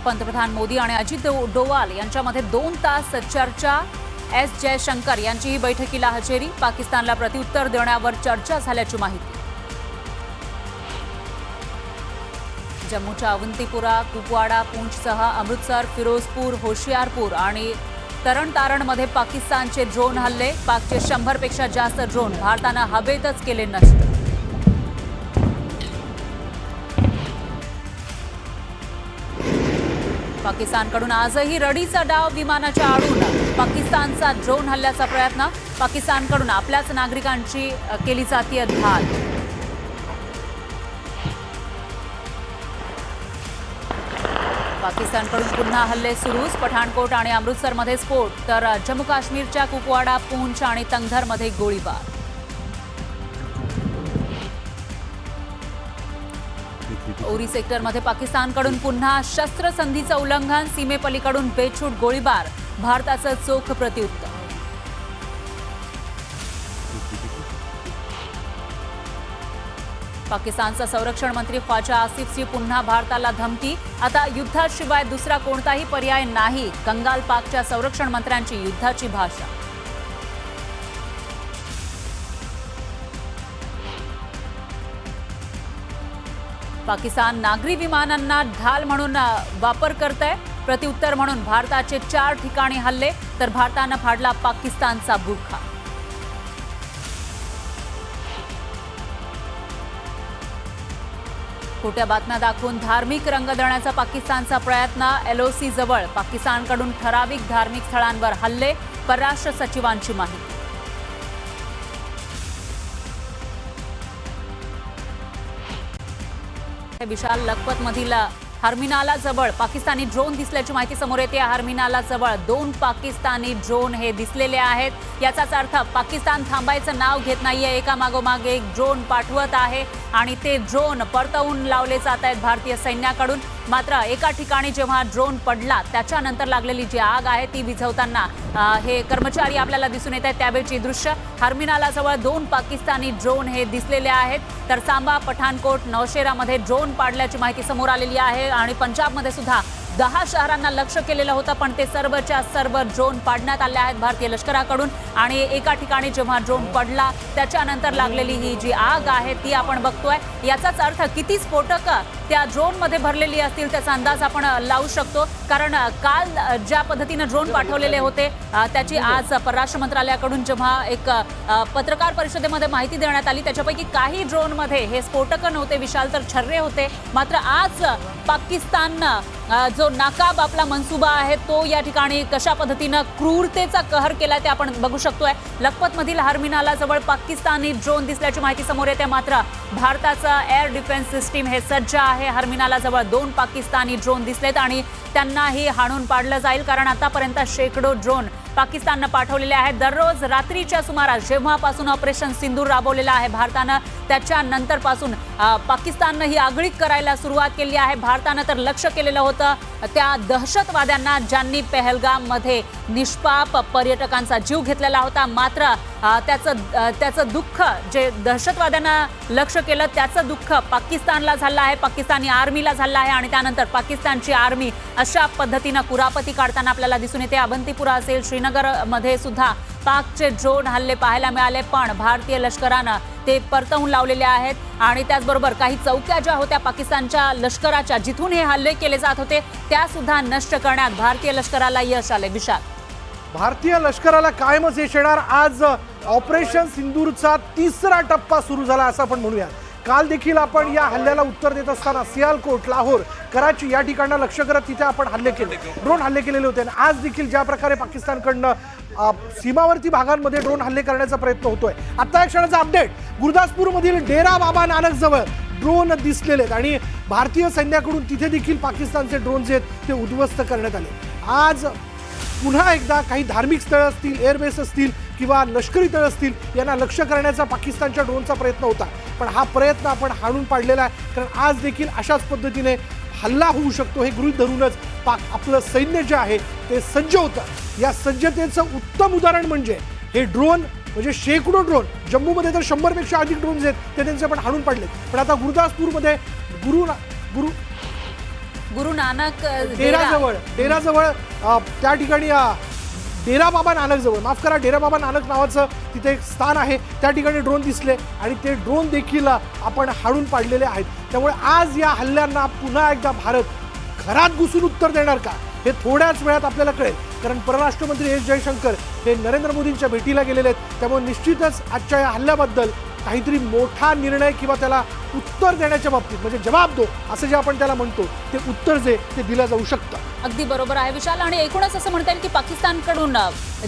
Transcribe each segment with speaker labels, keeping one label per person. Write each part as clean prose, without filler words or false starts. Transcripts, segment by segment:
Speaker 1: पंतप्रधान मोदी आणि अजित डोवाल यांच्यामध्ये 2 तास चर्चा। एस जयशंकर यांचीही बैठकीला हजेरी। पाकिस्तानला प्रत्युत्तर देण्यावर चर्चा झाल्याची माहिती। जम्मूच्या अवंतीपुरा, कुपवाडा, पूंछसह अमृतसर, फिरोजपूर, होशियारपूर आणि तरणतारणमध्ये पाकिस्तानचे ड्रोन हल्ले। पाकचे 100 पेक्षा जास्त ड्रोन भारतानं हवेतच केले नष्ट। पाकिस्तानकडून आजही रडीचा डाव विमानाच्या आडून पाकिस्तानचा ड्रोन हल्ल्याचा प्रयत्न। पाकिस्तानकडून आपल्याच नागरिकांची केली जातीय धाड। पाकिस्तानकडून पुन्हा हल्ले सुरूच। पठाणकोट आणि अमृतसरमध्ये स्फोट तर जम्मू काश्मीरच्या कुपवाडा, पूंछ आणि तंगधरमध्ये गोळीबार। उरी सेक्टरमध्ये पाकिस्तानकडून पुन्हा शस्त्रसंधीचं उल्लंघन। सीमेपलीकडून बेछूट गोळीबार, भारताचं चोख प्रत्युत्तर। पाकिस्तानचा संरक्षण मंत्री ख्वाजा आसिफची पुन्हा भारताला धमकी। आता युद्धाशिवाय दुसरा कोणताही पर्याय नाही। कंगाल पाकच्या संरक्षण मंत्र्यांची युद्धाची भाषा। पाकिस्तान नागरी विमानांना ढाल म्हणून वापर करतंय। प्रत्युत्तर म्हणून भारताचे 4 ठिकाणी हल्ले तर भारतानं फाडला पाकिस्तानचा बुरखा। खोट्या बातम्या दाखवून धार्मिक रंग देण्याचा पाकिस्तानचा प्रयत्न। LOC जवळ पाकिस्तानकडून ठराविक धार्मिक स्थळांवर हल्ले। परराष्ट्र सचिवांची माहिती। विशाल लखपतमधील हरमिनाला जवळ पाकिस्तानी ड्रोन दिसल्याची माहिती समोर येते। हरमिनाला जवळ 2 पाकिस्तानी ड्रोन हे दिसलेले आहेत। याचाच अर्थ पाकिस्तान थांबायचं नाव घेत नाहीये, एकामागोमाग एक ड्रोन पाठवत आहे आणि ते ड्रोन परतवून लावले जात आहेत भारतीय सैन्याकडून। मात्र एका ठिकाणी जेव्हा ड्रोन पडला त्याच्यानंतर लागलेली जी आग आहे ती विझवताना हे कर्मचारी आपल्याला दिसून येत आहेत। त्यावेळची दृश्य हरमिनाला जवळ 2 पाकिस्तानी ड्रोन हे दिसलेले आहेत। तर सांबा, पठाणकोट, नौशेरामध्ये ड्रोन पाडल्याची माहिती समोर आलेली आहे आणि पंजाबमध्ये सुद्धा 10 शहरांना लक्ष्य केलेलं होतं, पण ते सर्वच्या सर्व ड्रोन पाडण्यात आले आहेत भारतीय लष्कराकडून। आणि एका ठिकाणी जेव्हा ड्रोन पडला त्याच्यानंतर लागलेली ही जी आग आहे ती आपण बघतोय। याचाच अर्थ किती स्फोटक त्या ड्रोनमध्ये भरलेली असतील त्याचा अंदाज आपण लावू शकतो। कारण काल ज्या पद्धतीने ड्रोन पाठवलेले होते त्याची आज परराष्ट्र मंत्रालयाकडून जेव्हा एक पत्रकार परिषदेमध्ये माहिती देण्यात आली त्याच्यापैकी काही ड्रोनमध्ये हे स्फोटक नव्हते विशाल, तर छर्रे होते। मात्र आज पाकिस्ताननं जो नाकाब आपला मनसुबा आहे तो या ठिकाणी कशा पद्धतीने क्रूरतेचा कहर केला ते आपण बघू शकतोय। लखपतमधील हरमिनाला जवळ पाकिस्तानी ड्रोन दिसल्याची माहिती समोर येते। मात्र भारताचा एअर डिफेन्स सिस्टीम हे सज्ज आहे। हरमिनाला जवळ 2 पाकिस्तानी ड्रोन दिसलेत आणि त्यांनाही हाणून पाडलं जाईल, कारण आतापर्यंत शेकडो ड्रोन पाकिस्ताननं पाठवलेले आहेत। दररोज रात्रीच्या सुमारास जेव्हापासून ऑपरेशन सिंदूर राबवलेलं आहे भारतानं त्याच्यानंतरपासून पाकिस्ताननं ही आगळीक करायला सुरुवात केली आहे। भारतानं तर लक्ष केलेलं होतं त्या दहशतवाद्यांना ज्यांनी निष्पाप पर्यटकांचा जीव घेतलेला होता। मात्र त्याचं दुःख जे दहशतवाद्यांना लक्ष्य केलं त्याचं दुःख पाकिस्तानला झालं आहे, पाकिस्तानी आर्मीला झालं आहे आणि त्यानंतर पाकिस्तानची आर्मी अशा पद्धतीनं कुरापती काढताना आपल्याला दिसून येते। अवंतीपुरा असेल, श्रीनगरमध्ये सुद्धा पाकचे ड्रोन हल्ले पाहायला मिळाले, पण भारतीय लष्करानं ते परतवून लावलेले आहेत। आणि त्याचबरोबर काही चौक्या ज्या होत्या पाकिस्तानच्या लष्कराच्या जिथून हे हल्ले केले जात होते त्या सुद्धा नष्ट करण्यात भारतीय लष्कराला यश आले। विशाल,
Speaker 2: भारतीय लष्कराला कायमच यश येणार। आज ऑपरेशन सिंदूरचा 3रा टप्पा सुरू झाला असं आपण म्हणूया। काल देखील आपण या हल्ल्याला उत्तर देत असताना सियालकोट, लाहोर, कराची या ठिकाणं लक्ष करत तिथे आपण हल्ले केले, ड्रोन हल्ले केलेले होते। आज देखील ज्या प्रकारे पाकिस्तानकडनं सीमावर्ती भागांमध्ये ड्रोन हल्ले करण्याचा प्रयत्न होतोय। आता एक क्षणाचा अपडेट, गुरदासपूरमधील डेरा बाबा नानक जवळ ड्रोन दिसलेले आहेत आणि भारतीय सैन्याकडून तिथे देखील पाकिस्तानचे ड्रोन जे आहेत ते उद्ध्वस्त करण्यात आले। आज पुन्हा एकदा काही धार्मिक स्थळं असतील, एअरबेस असतील किंवा लष्करी तळ असतील यांना लक्ष्य करण्याचा पाकिस्तानच्या ड्रोनचा प्रयत्न होता, पण हा प्रयत्न आपण हाणून पाडलेला आहे। कारण आज देखील अशाच पद्धतीने हल्ला होऊ शकतो हे गृहीत धरूनच आपलं सैन्य जे आहे ते सज्ज होतं। या सज्जतेचं उत्तम उदाहरण म्हणजे हे ड्रोन, म्हणजे शेकडो ड्रोन। जम्मूमध्ये तर 100 पेक्षा अधिक ड्रोन्स आहेत ते त्यांचे आपण हाणून पाडले। पण आता गुरदासपूरमध्ये
Speaker 1: गुरु नानक
Speaker 2: डेराजवळ त्या ठिकाणी डेरा बाबा नानक जवळ, माफ करा, डेरा बाबा नानक नावाचं तिथे एक स्थान आहे, त्या ठिकाणी ड्रोन दिसले आणि ते ड्रोन देखील आपण हाणून पाडलेले आहेत. त्यामुळे आज या हल्ल्यांना पुन्हा एकदा भारत घरात घुसून उत्तर देणार का हे थोड्याच वेळात आपल्याला कळेल. कारण परराष्ट्र मंत्री एस जयशंकर हे नरेंद्र मोदींच्या भेटीला गेलेले आहेत. त्यामुळे निश्चितच आजच्या या हल्ल्याबद्दल काहीतरी मोठा निर्णय किंवा त्याला उत्तर देण्याच्या बाबतीत, म्हणजे जबाब दो असं जे आपण त्याला म्हणतो, ते उत्तर जे ते दिलं जाऊ शकतं.
Speaker 1: अगदी बरोबर आहे विशाल. आणि एकूणच असं म्हणता येईल की पाकिस्तानकडून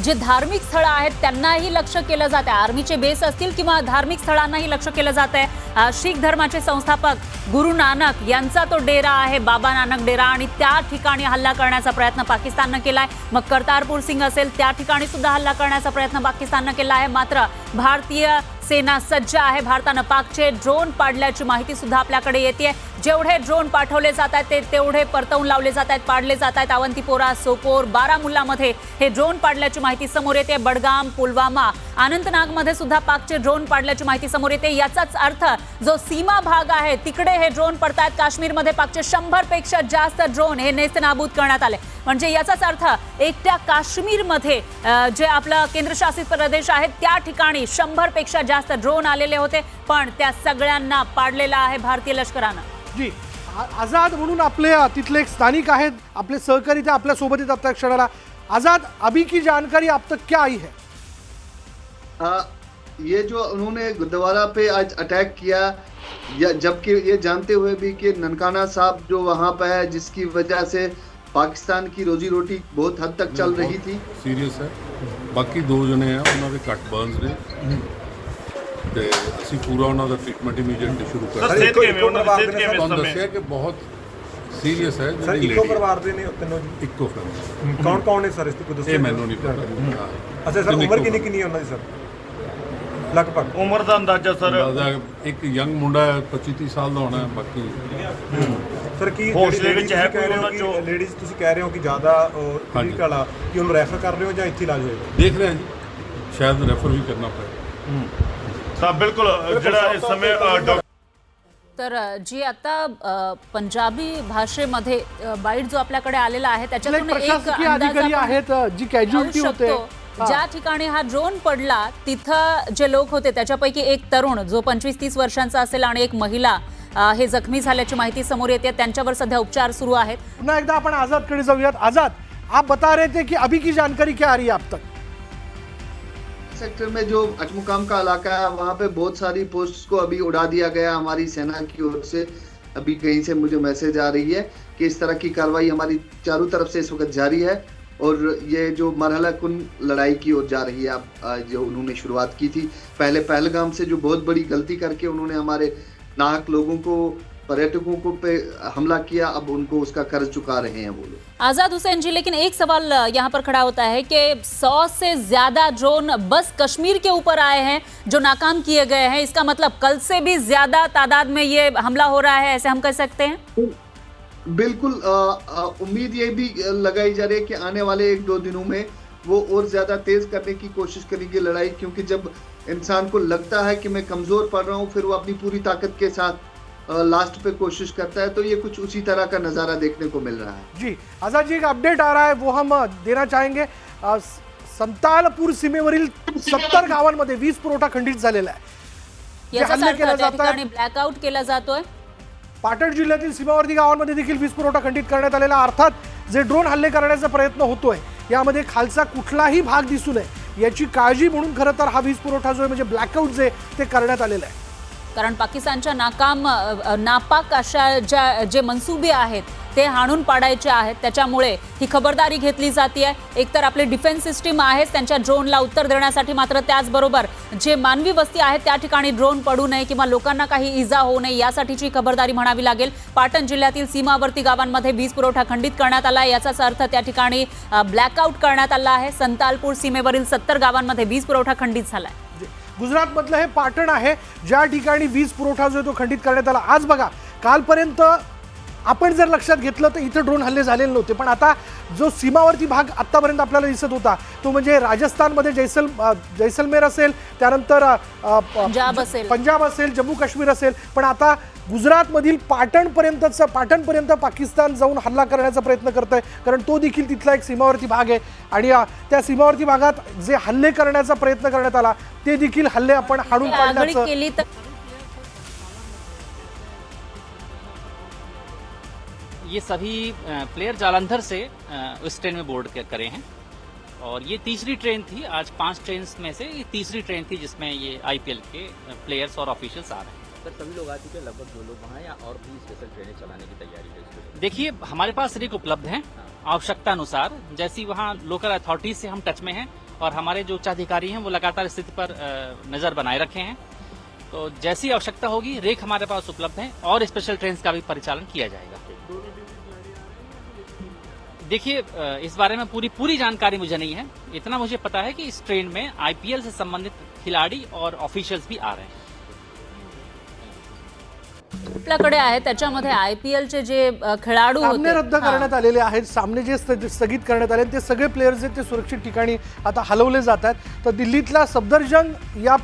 Speaker 1: जे धार्मिक स्थळं आहेत त्यांनाही लक्ष केलं जात आहे. आर्मीचे बेस असतील किंवा धार्मिक स्थळांनाही लक्ष केलं जात आहे. शीख धर्माचे संस्थापक गुरु नानक यांचा तो डेरा आहे, बाबा नानक डेरा, आणि त्या ठिकाणी हल्ला करण्याचा प्रयत्न पाकिस्ताननं केलाय. मग करतारपूर सिंग असेल त्या ठिकाणी सुद्धा हल्ला करण्याचा प्रयत्न पाकिस्ताननं केला आहे. मात्र भारतीय सेना सज्ज आहे. भारतानं पाकचे ड्रोन पाडल्याची माहिती सुद्धा आपल्याकडे येते. जेवढे ड्रोन पाठवले जात आहेत ते तेवढे परतवून लावले जात आहेत, पाडले जात आहेत. अवंतीपोरा, सोपोर, बारामुल्लामध्ये हे ड्रोन पाडल्याची माहिती समोर येते. बडगाम, पुलवामा, अनंतनागमध्ये सुद्धा पाकचे ड्रोन पाडल्याची माहिती समोर येते. याचाच अर्थ जो सीमा भाग आहे तिकडे हे ड्रोन पडतायत. काश्मीरमध्ये पाकचे 100 पेक्षा जास्त ड्रोन हे नेस्तनाबूत करण्यात आले. म्हणजे याचाच अर्थ एकट्या काश्मीरमध्ये जे आपलं केंद्रशासित प्रदेश आहे त्या ठिकाणी 100 पेक्षा जास्त ड्रोन आलेले होते, पण त्या सगळ्यांना पाडलेलं आहे भारतीय लष्करानं.
Speaker 2: जी, आझाद म्हणून आपले तिथले एक स्थानिक आहेत, आपले सहकारी, ते आपल्या सोबत येतात त्या क्षणाला. आजाद, अभी की जानकारी आप तक क्या आई है?
Speaker 3: ये जो उन्होंने गुरुद्वारा पे आज अटैक किया, जबकि ये जानते हुए भी कि ननकाना साहब जो वहाँ पे है, जिसकी वजह से पाकिस्तान की रोजी रोटी बहुत हद तक चल रही थी।
Speaker 4: सीरियस है। बाकी 2 जने हैं, उन्होंने कट बर्न्स ने ਤੇ ਅਸੀਂ ਪੂਰਾ ਉਹਨਾਂ ਦਾ ਟ੍ਰੀਟਮੈਂਟ ਇਮੀਡੀਏਟਲੀ ਸ਼ੁਰੂ ਕਰ ਦਿੱਤਾ। ਤੁਹਾਨੂੰ ਦੱਸਿਆ ਕਿ ਬਹੁਤ ਸੀਰੀਅਸ ਹੈ।
Speaker 5: ਸਰ ਇੱਕੋ ਪਰਿਵਾਰ ਦੇ ਨੇ ਤਿੰਨੋਂ ਜੀ?
Speaker 4: ਇੱਕੋ ਫੈਮਿਲੀ।
Speaker 5: ਕੌਣ ਕੌਣ ਨੇ ਸਰ ਇਸ ਤੇ ਕੋਈ ਦੱਸੋ?
Speaker 4: ਇਹ ਮੈਨੂੰ ਨਹੀਂ ਪਤਾ।
Speaker 5: ਅੱਛਾ ਸਰ, ਉਮਰ ਕਿੰਨੀ ਕਿੰਨੀ ਹੈ ਉਹਨਾਂ ਦੀ ਸਰ? ਲਗਭਗ
Speaker 6: ਉਮਰ ਦਾ ਅੰਦਾਜ਼ਾ ਸਰ?
Speaker 4: ਇੱਕ ਯੰਗ ਮੁੰਡਾ ਹੈ, 25-30 ਸਾਲ ਦਾ ਹੋਣਾ। ਬਾਕੀ
Speaker 5: ਸਰ ਕੀ
Speaker 6: ਹੋਸ਼ ਦੇ ਵਿੱਚ ਹੈ ਕੋਈ ਉਹਨਾਂ ਚੋਂ?
Speaker 5: ਲੇਡੀਜ਼ ਤੁਸੀਂ ਕਹਿ ਰਹੇ ਹੋ ਕਿ ਜ਼ਿਆਦਾ ਕ੍ਰਿਟੀਕਲ ਵਾਲਾ, ਕਿ ਉਹਨੂੰ ਰੈਫਰ ਕਰ ਰਹੇ ਹੋ ਜਾਂ ਇੱਥੇ ਇਲਾਜ ਹੋਏਗਾ?
Speaker 4: ਦੇਖ ਰਹੇ ਹਾਂ ਜੀ, ਸ਼ਾਇਦ ਰੈਫਰ ਵੀ ਕਰਨਾ ਪਏ।
Speaker 6: ਤਾਂ ਬਿਲਕੁਲ ਜਿਹੜਾ ਇਸ ਸਮੇਂ
Speaker 1: तर जी आता पंजाबी भाषेमध्ये बाईट जो आपल्याकडे आलेला आहे त्याच्यातून एक
Speaker 2: प्रशासकीय
Speaker 1: अंदाज
Speaker 2: अधिकारी
Speaker 1: आपण
Speaker 2: आहेत जी कॅज्युअल्टी
Speaker 1: लावू
Speaker 2: होते.
Speaker 1: शकतो. ज्या ठिकाणी हा ड्रोन पडला तिथं जे लोक होते त्याच्यापैकी एक तरुण जो 25-30 वर्षांचा असेल आणि एक महिला हे जखमी झाल्याची माहिती समोर येते. त्यांच्यावर सध्या उपचार सुरू आहेत.
Speaker 2: पुन्हा एकदा आपण आझादकडे जाऊयात. आझाद, आप बता रहे थे कि अभी की जानकारी क्या आ रही है आप तक?
Speaker 3: सेक्टर में जो अचमुकाम का इलाका है, वहाँ पे बहुत सारी पोस्ट्स को अभी उड़ा दिया गया हमारी सेना की ओर से। अभी कहीं से मुझे मैसेज आ रही है कि इस तरह की कार्रवाई हमारी चारों तरफ से इस वक्त जारी है और ये जो मरहला कुन लड़ाई की ओर जा रही है। अब जो उन्होंने शुरुआत की थी पहले पहलगाम से, जो बहुत बड़ी गलती करके उन्होंने हमारे नाहक लोगों को, पर्यटकों को पे हमला किया, अब उनको उसका कर्ज चुका रहे हैं वो लोग।
Speaker 1: आजाद हुसैन जी, लेकिन एक सवाल यहाँ पर खड़ा होता है कि 100 से ज्यादा ड्रोन बस कश्मीर के ऊपर आए हैं जो नाकाम किए गए हैं। इसका मतलब कल से भी ज्यादा तादाद में ये हमला हो रहा है, ऐसे हम कह सकते हैं?
Speaker 3: बिल्कुल। उम्मीद ये भी लगाई जा रही है कि आने वाले 1-2 दिनों में वो और ज्यादा तेज करने की कोशिश करेंगे लड़ाई, क्योंकि जब इंसान को लगता है कि मैं कमजोर पड़ रहा हूँ, फिर वो अपनी पूरी ताकत के साथ लास्ट पे कोशिश करता है। तो ये कुछ उसी तरह का नजारा देखने को मिल रहा है।
Speaker 2: जी, आजाद जी, एक अपडेट आ रहा है वो हम देना चाहेंगे. संतालपूर सीमेवरील 70 गावांमध्ये वीज पुरवठा खंडित झालेला आहे.
Speaker 1: याचा
Speaker 2: हल्ले केले
Speaker 1: अर्थ त्या
Speaker 2: जातात.
Speaker 1: ठिकाणी ब्लॅकआउट केला जातोय.
Speaker 2: पाटण जिल्ह्यातील सीमावर्ती गावांमध्ये देखील वीज पुरवठा खंडित करण्यात आलेला. अर्थात जे ड्रोन हल्ले करण्याचा प्रयत्न होतोय यामध्ये खालचा कुठलाही भाग दिसू नये याची काळजी म्हणून खरं तर हा वीज पुरवठा जो आहे, म्हणजे ब्लॅकआउट जे ते करण्यात आलेलं आहे.
Speaker 1: कारण पाकिस्तानच्या नापाक अशा जे मनसुबे आहेत ते हाणून पाडायचे आहेत. त्याच्यामुळे ही खबरदारी घेतली जाते. एकतर आपली डिफेन्स सिस्टीम आहे त्यांच्या ड्रोनला उत्तर देण्यासाठी, मात्र त्याचबरोबर जे मानवी वस्ती आहे त्या ठिकाणी ड्रोन पडू नये किंवा लोकांना काही इजा होऊ नये यासाठीची खबरदारी म्हणावी लागेल. पाटण जिल्ह्यातील सीमावर्ती गावांमध्ये वीज पुरवठा खंडित करण्यात आला आहे. याचाच अर्थ त्या ठिकाणी ब्लॅकआउट करण्यात आला आहे. संतालपूर सीमेवरील 70 गावांमध्ये वीज पुरवठा खंडित झाला आहे.
Speaker 2: गुजरातमधलं हे पाटण आहे ज्या ठिकाणी वीज पुरवठा जो तो खंडित करण्यात आला. आज बघा, कालपर्यंत आपण जर लक्षात घेतलं तर इथे ड्रोन हल्ले झालेले नव्हते, पण आता जो सीमावर्ती भाग आतापर्यंत आपल्याला दिसत होता तो म्हणजे राजस्थानमध्ये जैसलमेर असेल, त्यानंतर पंजाब असेल, जम्मू काश्मीर असेल, पण आता गुजरातमधील पाटणपर्यंत पाकिस्तान जाऊन हल्ला करण्याचा प्रयत्न करत आहे, कारण तो देखील तिथला एक सीमावर्ती भाग आहे आणि त्या सीमावर्ती भागात जे हल्ले करण्याचा प्रयत्न करण्यात आला ते देखील हल्ले आपण हाणून
Speaker 1: आगळीक
Speaker 2: पाडण्याचं
Speaker 1: केली तर
Speaker 7: ये सभी प्लेयर जालंधर से उस ट्रेन में बोर्ड करे हैं और ये तीसरी ट्रेन थी। आज 5 ट्रेन में से ये तीसरी ट्रेन थी जिसमें ये आईपीएल के प्लेयर्स और ऑफिशियल्स आ रहे हैं।
Speaker 8: सर सभी लोग आ चुके हैं, लगभग 2 लोग वहाँ या और भी स्पेशल ट्रेनें चलाने की तैयारी है इसको?
Speaker 7: देखिए हमारे पास रिक उपलब्ध हैं आवश्यकता अनुसार, जैसी वहाँ लोकल अथॉरिटीज से हम टच में हैं और हमारे जो उच्चाधिकारी हैं वो लगातार स्थिति पर नजर बनाए रखे हैं। तो जैसी आवश्यकता होगी रेक हमारे पास उपलब्ध है और स्पेशल ट्रेन का भी परिचालन किया जाएगा। देखिए इस बारे में पूरी जानकारी मुझे नहीं है, इतना मुझे पता है कि इस ट्रेन में आईपीएल से संबंधित खिलाड़ी और ऑफिशियल्स भी आ रहे हैं।
Speaker 1: आपल्याकडे आहे त्याच्यामध्ये आयपीएलचे जे खेळाडू
Speaker 2: सामने
Speaker 1: होते
Speaker 2: रद्द करण्यात आलेले आहेत, सामने जे स्थगित करण्यात आले ते सगळे प्लेयर्स आहेत ते सुरक्षित ठिकाणी आता हलवले जात आहेत। तर दिल्लीतल्या सफदरजंग या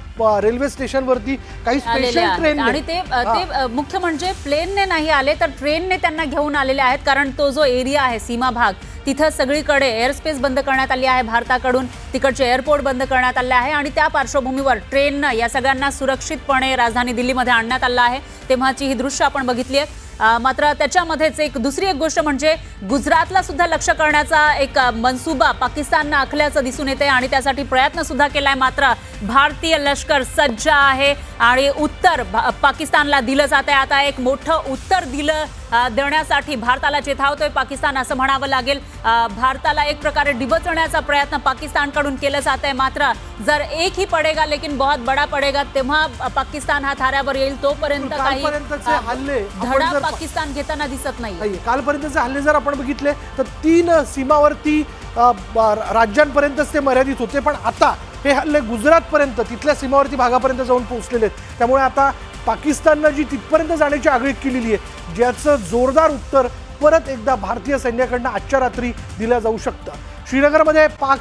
Speaker 2: रेल्वे स्टेशनवरती काही
Speaker 1: आलेले
Speaker 2: स्पेशल
Speaker 1: आहेत
Speaker 2: ट्रेन
Speaker 1: आणि ते मुख्य म्हणजे प्लेनने नाही आले तर ट्रेनने त्यांना घेऊन आलेले आहेत, कारण तो जो एरिया आहे सीमा भाग तिथं सगळीकडे एअरस्पेस बंद करण्यात आली आहे भारताकडून, तिकडचे एअरपोर्ट बंद करण्यात आले आहे आणि त्या पार्श्वभूमीवर ट्रेननं या सगळ्यांना सुरक्षितपणे राजधानी दिल्लीमध्ये आणण्यात आलं आहे। तेव्हाची ही दृश्य आपण बघितली आहेत। मात्र त्याच्यामध्येच दुसरी एक गोष्ट म्हणजे गुजरातला सुद्धा लक्ष करण्याचा एक मनसुबा पाकिस्ताननं आखल्याचं दिसून येते आणि त्यासाठी प्रयत्न सुद्धा केलाय। मात्र भारतीय लष्कर सज्ज आहे आणि उत्तर पाकिस्तानला दिलं जात आहे। आता एक मोठं उत्तर देण्यासाठी भारताला चेतावतोय पाकिस्तान असं म्हणावं लागेल। भारताला एक प्रकारे डिवचण्याचा प्रयत्न पाकिस्तानकडून केला जात आहे। मात्र जर एक ही पडेगा लेकिन बहुत बड़ा पडेगा तेव्हा पाकिस्तान हा थाऱ्यावर येईल, तोपर्यंत काही
Speaker 2: कालपर्यंतचे हल्ले
Speaker 1: धडा पाकिस्तान घेताना दिसत नाही।
Speaker 2: कालपर्यंतचे हल्ले जर आपण बघितले तर 3 सीमावर्ती राज्यांपर्यंतच ते मर्यादित होते, पण आता हे हल्ले गुजरातपर्यंत तिथल्या सीमावर्ती भागापर्यंत जाऊन पोहोचलेले आहेत। त्यामुळे आता पाकिस्ताननं जी तिथपर्यंत जाण्याची आगळीक केलेली आहे ज्याचं जोरदार उत्तर परत एकदा भारतीय सैन्याकडनं आजच्या रात्री दिलं जाऊ शकतं। श्रीनगरमध्ये पाक